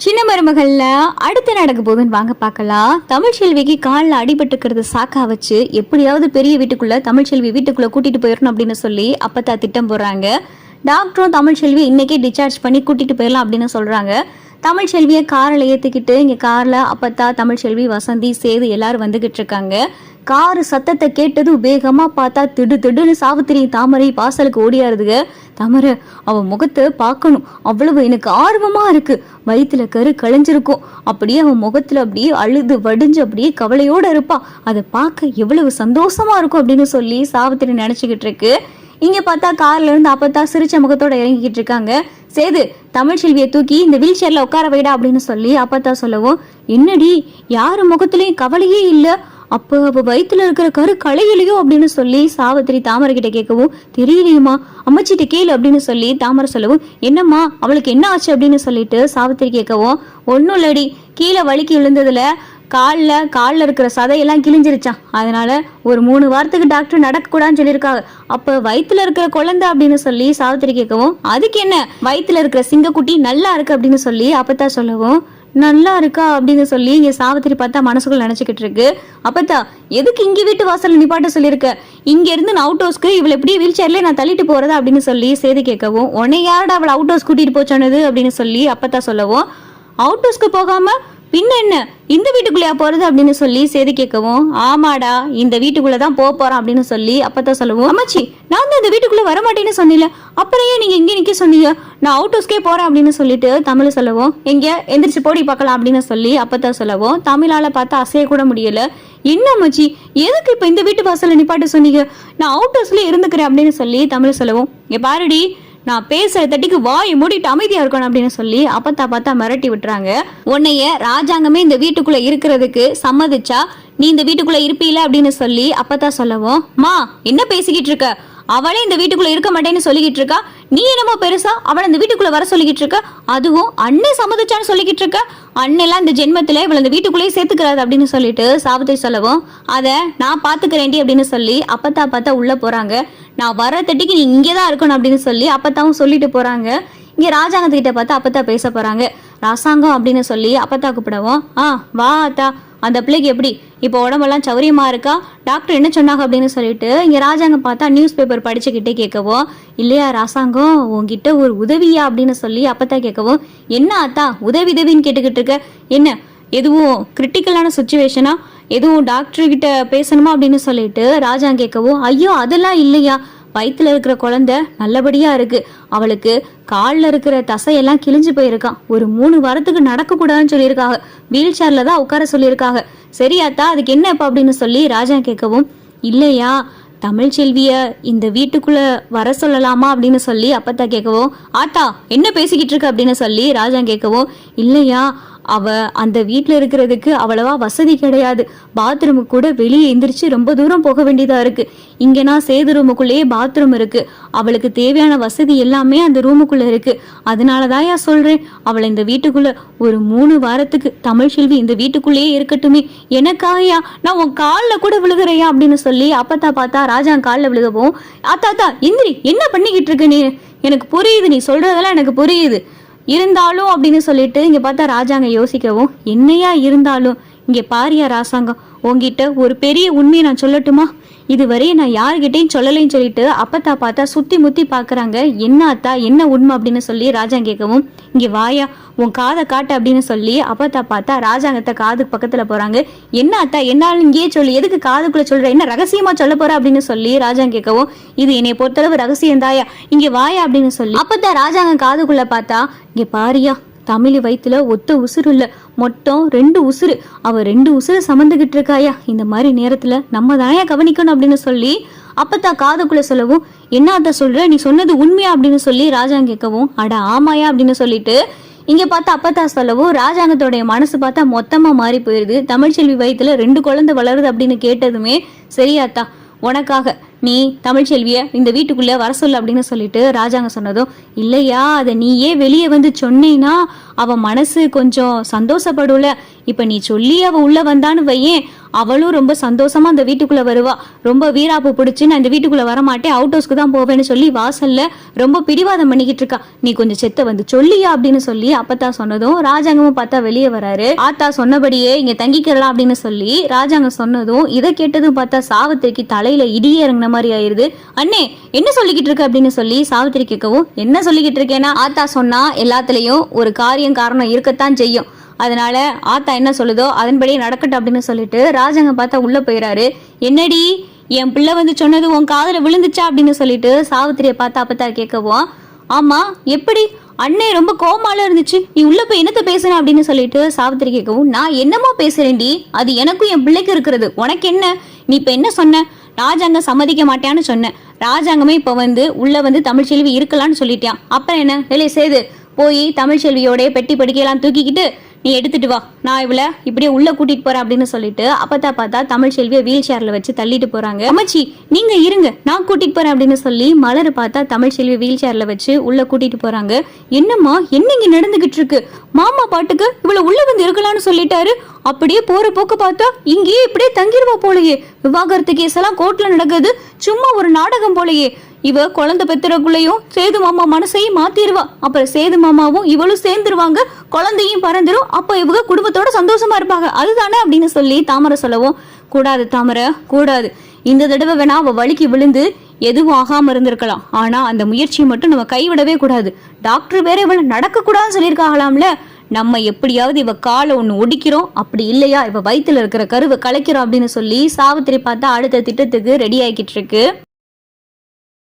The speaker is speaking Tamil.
சின்ன மருமகள்ல அடுத்து நடக்க போகுதுன்னு வாங்க பார்க்கலாம். தமிழ்ச்செல்விக்கு காலில் அடிபட்டுக்கிறது சாக்கா வச்சு எப்படியாவது பெரிய வீட்டுக்குள்ள தமிழ்ச்செல்வி வீட்டுக்குள்ள கூட்டிட்டு போயிடணும் அப்படின்னு சொல்லி அப்பத்தா திட்டம் போடுறாங்க. டாக்டரும் தமிழ்ச்செல்வி இன்னைக்கே டிஸ்சார்ஜ் பண்ணி கூட்டிட்டு போயிடலாம் அப்படின்னு சொல்றாங்க. தமிழ்ச்செல்வியை காரில் ஏற்றிக்கிட்டு இங்கே காரில் அப்பத்தா தமிழ்ச்செல்வி வசந்தி சேது எல்லாரும் வந்துகிட்டு இருக்காங்க. காரு சத்தத்தை கேட்டதும் வேகமாக பார்த்தா திடுன்னு சாவித்திரி தாமரை வாசலுக்கு ஓடியாருதுங்க. தாமரை அவன் முகத்தை பார்க்கணும், அவ்வளவு எனக்கு ஆர்வமாக இருக்கு. வயிற்றுல கரு களைஞ்சிருக்கும். அப்படியே அவன் முகத்தில் அப்படியே அழுது வடிஞ்சு அப்படியே கவலையோடு இருப்பா. அதை பார்க்க எவ்வளவு சந்தோஷமா இருக்கும் அப்படின்னு சொல்லி சாவித்திரி நினச்சிக்கிட்டு இருக்கு. இங்க பார்த்தா கார்ல இருந்து அப்பத்தா சிரிச்ச முகத்தோட இறங்கிக்கிட்டு இருக்காங்க. சேது தமிழ்ச்செல்வியை தூக்கி இந்த வீல் சேர்ல உட்கார வைடா அப்படின்னு சொல்லி அப்பத்தா சொல்லவும், என்னடி யாரு முகத்திலயும் கவலையே இல்ல, அப்போ அவ வயிற்றுல இருக்கிற கரு களையிலையோ அப்படின்னு சொல்லி சாவித்திரி தாமரை கிட்ட கேட்கவும், தெரியலையுமா அம்மச்சிட்ட கேளு அப்படின்னு சொல்லி தாமரை சொல்லவும், என்னம்மா அவளுக்கு என்ன ஆச்சு அப்படின்னு சொல்லிட்டு சாவித்திரி கேட்கவும், ஒன்னும் இல்லடி கீழே வலிக்கு விழுந்ததுல காலில் இருக்கிற சதையெல்லாம் கிழிஞ்சிருச்சான். அதனால ஒரு 3 வாரத்துக்கு டாக்டர் நடக்கக்கூடாதுன்னு சொல்லியிருக்காங்க. அப்போ வயிற்றுல இருக்கிற குழந்தை அப்படின்னு சொல்லி சாவித்திரி கேட்கவும், அதுக்கு என்ன வயிற்றுல இருக்கிற சிங்கக்குட்டி நல்லா இருக்கு அப்படின்னு சொல்லி அப்பத்தா சொல்லவும், நல்லா இருக்கா அப்படின்னு சொல்லி இங்க சாவித்திரி பார்த்தா மனசுக்குள்ள நினைச்சுக்கிட்டு இருக்கு. அப்பத்தா எதுக்கு இங்க வீட்டு வாசல் நிப்பாட்ட சொல்லியிருக்க, இங்க இருந்து நான் அவுட் ஹவுஸ்க்கு இவளை எப்படியே வீல் சேர்ல நான் தள்ளிட்டு போறதா அப்படின்னு சொல்லி சேது கேட்கவும், உன்னை யாரடா அவளை அவுட் ஹவுஸ் கூட்டிட்டு போச்சோன்னது அப்படின்னு சொல்லி அப்பத்தா சொல்லவும், அவுட் ஹவுஸ்க்கு போகாம பின்ன என்ன இந்த வீட்டுக்குள்ளேயா போறது அப்படின்னு சொல்லி சேது கேட்கவும், ஆமாடா இந்த வீட்டுக்குள்ளதான் போறான் அப்படின்னு சொல்லி அப்பதான் சொல்லவும், அம்மாச்சி நான் தான் இந்த வீட்டுக்குள்ள வரமாட்டேன்னு சொன்னீங்க, அப்புறம் ஏன் நீங்க இங்க நிக்க சொன்னீங்க, நான் அவுட் ஹவுஸ்க்கே போறேன் அப்படின்னு சொல்லிட்டு தமிழ் சொல்லவும், எங்க எந்திரிச்சு போடி பார்க்கலாம் அப்படின்னு சொல்லி அப்பதான் சொல்லவும், தமிழால பார்த்தா அசைய கூட முடியல. என்ன அம்மாச்சி எதுக்கு இப்ப இந்த வீட்டு வாசல்ல நிப்பாட்டு சொன்னீங்க, நான் அவுட் ஹவுஸ்ல இருந்துக்கிறேன் அப்படின்னு சொல்லி தமிழ் சொல்லவும், இங்க பாருடி நான் பேசுற தட்டிக்கு வாய் மூடிட்டு அமைதியா இருக்கணும் அப்படின்னு சொல்லி அப்பத்தா பார்த்தா மிரட்டி விட்டுறாங்க. உன்னைய ராஜாங்கமே இந்த வீட்டுக்குள்ள இருக்கிறதுக்கு சம்மதிச்சா நீ இந்த வீட்டுக்குள்ள இருப்பீல அப்படின்னு சொல்லி அப்பத்தா சொல்லவும், மா என்ன பேசிக்கிட்டு இருக்க, அவளே இந்த வீட்டுக்குள்ள இருக்க மாட்டேன்னு சொல்லிக்கிட்டு இருக்கா, நீ என்னமோ பெருசா அவளை இந்த வீட்டுக்குள்ள வர சொல்லிக்கிட்டு இருக்க, அதுவும் அண்ணே சம்மதிச்சான்னு சொல்லிக்கிட்டு இருக்க, அண்ணெல்லாம் இந்த ஜென்மத்துல இவளை இந்த வீட்டுக்குள்ளேயே சேர்த்துக்கிறாது அப்படின்னு சொல்லிட்டு சாவித்திரி சொல்லவும், அதை நான் பாத்துக்கிறேன்டி அப்படின்னு சொல்லி அப்பத்தா பார்த்தா உள்ள போறாங்க. நான் வர தட்டிக்கு நீ இங்கேதான் இருக்கணும் அப்படின்னு சொல்லி அப்பத்தாவும் சொல்லிட்டு போறாங்க. இங்க ராஜாங்கத்துக்கிட்ட பார்த்து அப்பத்தா பேச போறாங்க. ராசாங்கம் அப்படின்னு சொல்லி அப்பத்தா கூப்பிடவும், வா அத்தா அந்த பிள்ளைக்கு எப்படி இப்போ உடம்பெல்லாம் சௌரியமா இருக்கா, டாக்டர் என்ன சொன்னாங்க அப்படின்னு சொல்லிட்டு இங்க ராஜாங்கம் பார்த்தா நியூஸ் பேப்பர் படிச்சுக்கிட்டே கேட்கவும், இல்லையா ராசாங்கம் உங்ககிட்ட ஒரு உதவியா அப்படின்னு சொல்லி அப்பத்தா கேட்கவும், என்ன அத்தா உதவின்னு கேட்டுக்கிட்டு இருக்க, என்ன எதுவும் கிரிட்டிக்கலான சுச்சுவேஷனா, எதுவும் டாக்டர் கிட்ட பேசணுமா அப்படின்னு சொல்லிட்டு ராஜாங்க கேட்கவும், ஐயோ அதெல்லாம் இல்லையா, வயிற்றுல இருக்கிற குழந்தை நல்லபடியா இருக்கு, அவளுக்கு காலில் இருக்கிற தசையெல்லாம் கிழிஞ்சு போயிருக்கான், ஒரு 3 வாரத்துக்கு நடக்கக்கூடாதுன்னு சொல்லியிருக்காங்க, வீல் சேர்ல தான் உட்கார சொல்லியிருக்காங்க, சரியாத்தா அதுக்கு என்ன இப்போ அப்படின்னு சொல்லி ராஜா கேட்கவும், இல்லையா தமிழ்ச்செல்விய இந்த வீட்டுக்குள்ள வர சொல்லலாமா அப்படின்னு சொல்லி அப்பத்தா கேட்கவும், ஆத்தா என்ன பேசிக்கிட்டு இருக்க அப்படின்னு சொல்லி ராஜா கேட்கவும், இல்லையா அவ அந்த வீட்டில் இருக்கிறதுக்கு அவ்வளவா வசதி கிடையாது, பாத்ரூமுக்கு கூட வெளியே எந்திரிச்சு ரொம்ப தூரம் போக வேண்டியதா இருக்கு, இங்கன்னா சேது ரூமுக்குள்ளேயே பாத்ரூம் இருக்கு, அவளுக்கு தேவையான வசதி எல்லாமே அந்த ரூமுக்குள்ள இருக்கு, அதனாலதான் சொல்றேன் அவளை இந்த வீட்டுக்குள்ள ஒரு 3 வாரத்துக்கு தமிழ்ச்செல்வி இந்த வீட்டுக்குள்ளேயே இருக்கட்டுமே, எனக்காயா நான் உன் காலில் கூட விழுகிறையா அப்படின்னு சொல்லி அப்பத்தா பார்த்தா ராஜா காலில் விழுகவும், ஆத்தா இந்திரி என்ன பண்ணிக்கிட்டு இருக்கு நீ, எனக்கு புரியுது நீ சொல்றதெல்லாம் எனக்கு புரியுது, இருந்தாலும் அப்படின்னு சொல்லிட்டு இங்க பார்த்தா ராஜாங்க யோசிக்கவும், என்னையா இருந்தாலும் இங்க பாரியா ராசாங்கம் உங்ககிட்ட ஒரு பெரிய உண்மையை நான் சொல்லட்டுமா, இதுவரை நான் யாருகிட்டையும் சொல்லலைன்னு சொல்லிட்டு அப்பத்தா பார்த்தா சுத்தி முத்தி பாக்குறாங்க, என்ன அத்தா என்ன உண்மை அப்படின்னு சொல்லி ராஜாங்க கேட்கவும், இங்க வாயா உன் காதை காட்டு அப்படின்னு சொல்லி அப்பத்தா பார்த்தா ராஜாங்கத்தை காதுக்கு பக்கத்துல போறாங்க. என்ன அத்தா என்னாலும் இங்கேயே சொல்லி எதுக்கு காதுக்குள்ள சொல்ற, என்ன ரகசியமா சொல்ல போற அப்படின்னு சொல்லி ராஜாங்க கேட்கவும், இது என்னை பொறுத்தளவு ரகசியம் தாயா, இங்க வாயா அப்படின்னு சொல்லி அப்பத்தா ராஜாங்க காதுக்குள்ள பார்த்தா, இங்க பாரியா தமிழ் வயிற்றுல ஒத்த உசுறு இல்ல மொத்தம் 2 உசுறு, அவ 2 உசுறு சமந்துகிட்டு இருக்காயா, இந்த மாதிரி நேரத்துல நம்ம தானே கவனிக்கணும் அப்படின்னு சொல்லி அப்பத்தா காதுக்குள்ள சொல்லவும், என்ன அத்தா சொல்ற நீ சொன்னது உண்மையா அப்படின்னு சொல்லி ராஜாங்க கேட்கவும், அட ஆமாயா அப்படின்னு சொல்லிட்டு இங்க பார்த்தா அப்பத்தா சொல்லவும் ராஜாங்கத்தோடைய மனசு பார்த்தா மொத்தமா மாறி போயிருது. தமிழ்ச்செல்வி வயிற்றுல 2 குழந்தை வளருது அப்படின்னு கேட்டதுமே, சரியாத்தா உனக்காக நீ தமிழ்ச்செல்விய இந்த வீட்டுக்குள்ள வர சொல்லு அப்படின்னு சொல்லிட்டு ராஜாங்க சொன்னதும், இல்லையா அதை நீயே வெளியே வந்து சொன்னீன்னா அவ மனசு கொஞ்சம் சந்தோஷப்படும்ல. இப்ப நீ சொல்லி அவ உள்ள வந்தான்னு வையேன், அவளும் ரொம்ப சந்தோஷமா அந்த வீட்டுக்குள்ள வருவா. ரொம்ப வீராப்பு பிடிச்சு நான் இந்த வீட்டுக்குள்ள வரமாட்டேன், அவுட் ஹவுஸ்க்கு தான் போவேன்னு சொல்லி வாசல்ல ரொம்ப பிடிவாதம் பண்ணிக்கிட்டு இருக்கா. நீ கொஞ்சம் செத்த வந்து சொல்லியா அப்படின்னு சொல்லி அப்பத்தா சொன்னதும் ராஜாங்கமும் பார்த்தா வெளியே வராரு. ஆத்தா சொன்னபடியே இங்க தங்கிக்கலாம் அப்படின்னு சொல்லி ராஜாங்கம் சொன்னதும் இதை கேட்டதும் பார்த்தா சாவித்திரிக்கு தலையில இடியே இறங்கின மாதிரி ஆயிருது. அண்ணே என்ன சொல்லிக்கிட்டு இருக்கு அப்படின்னு சொல்லி சாவித்திரி கேட்கவும், என்ன சொல்லிக்கிட்டு இருக்கேன்னா ஆத்தா சொன்னா எல்லாத்துலயும் ஒரு காரணம் இருக்கத்தான் செய்யும், அதனால ஆத்தா என்ன சொல்லுதோ அதன்படியே நடக்கட்டும் அப்படின்னு சொல்லிட்டு ராஜாங்க பார்த்தா உள்ள போயிறாரு. என்னடி என் பிள்ளை வந்து சொன்னது உன் காதுல விழுந்துச்சா அப்படின்னு சொல்லிட்டு சாவித்திரியை பார்த்தா அப்பத்தா கேட்கவும், ஆமா எப்படி அண்ணே ரொம்ப கோமால இருந்துச்சு, நீ உள்ள போய் என்னத்த பேசுன அப்படின்னு சொல்லிட்டு சாவித்திரி கேட்கவும், நான் என்னமோ பேசுறேன்டி, அது எனக்கும் என் பிள்ளைக்கு இருக்கிறது, உனக்கு என்ன, நீ இப்ப என்ன சொன்ன, ராஜாங்க சம்மதிக்க மாட்டேன்னு சொன்னேன், ராஜாங்கமே இப்ப வந்து உள்ள வந்து தமிழ்ச்செல்வி இருக்கலான்னு சொல்லிட்டான், அப்புறம் என்ன வேலையை செய்து போய் தமிழ்ச்செல்வியோட பெட்டி படிக்கையெல்லாம் தூக்கிக்கிட்டு நீ எடுத்துட்டு வா, நான் இவளை இப்படியே உள்ள கூட்டிட்டு போறேன் அப்படின்னு சொல்லிட்டு அப்பத்தா பார்த்தா தமிழ்ச்செல்வியை வீல் சேர்ல வச்சு தள்ளிட்டு போறாங்க. அம்மாச்சி நீங்க இருங்க நான் கூட்டிட்டு போறேன் அப்படின்னு சொல்லி மலர் பார்த்தா தமிழ்ச்செல்வி வீல் சேர்ல வச்சு உள்ள கூட்டிட்டு போறாங்க. என்னம்மா என்ன இங்க நடந்துகிட்டு இருக்கு, மாமா பாட்டுக்கு இவ்வளவு உள்ள வந்து இருக்கலாம்னு சொல்லிட்டாரு, அப்படியே போற போக்கு பார்த்தா இங்கேயே இப்படியே தங்கிருவா போலயே, விவாகரத்து கேஸ் எல்லாம் கோர்ட்ல நடக்குது, சும்மா ஒரு நாடகம் போலயே, இவ குழந்தை பெத்துறக்குள்ளேயும் சேது மாமா மனசையும் மாத்திருவா, அப்புறம் சேது மாமாவும் இவளும் சேர்ந்துருவாங்க, குழந்தையும் பறந்துரும், அப்ப இவங்க குடும்பத்தோட சந்தோஷமா இருப்பாங்க, அதுதானே அப்படின்னு சொல்லி தாமரை சொல்லவும், கூடாது தாமரை கூடாது, இந்த தடவை வேணா அவ வலிக்கு விழுந்து எதுவும் ஆகாம இருந்திருக்கலாம், ஆனா அந்த முயற்சியை மட்டும் நம்ம கைவிடவே கூடாது, டாக்டர் வேற இவளை நடக்க கூடாதுன்னு சொல்லியிருக்காங்களாம்ல, நம்ம எப்படியாவது இவ காலை ஒண்ணு ஒடிக்கிறோம், அப்படி இல்லையா இவ வயித்துல இருக்கிற கருவை கலைக்கிறோம் அப்படின்னு சொல்லி சாவித்திரி பார்த்தா அடுத்த திட்டத்துக்கு ரெடி ஆகிட்டு இருக்கு.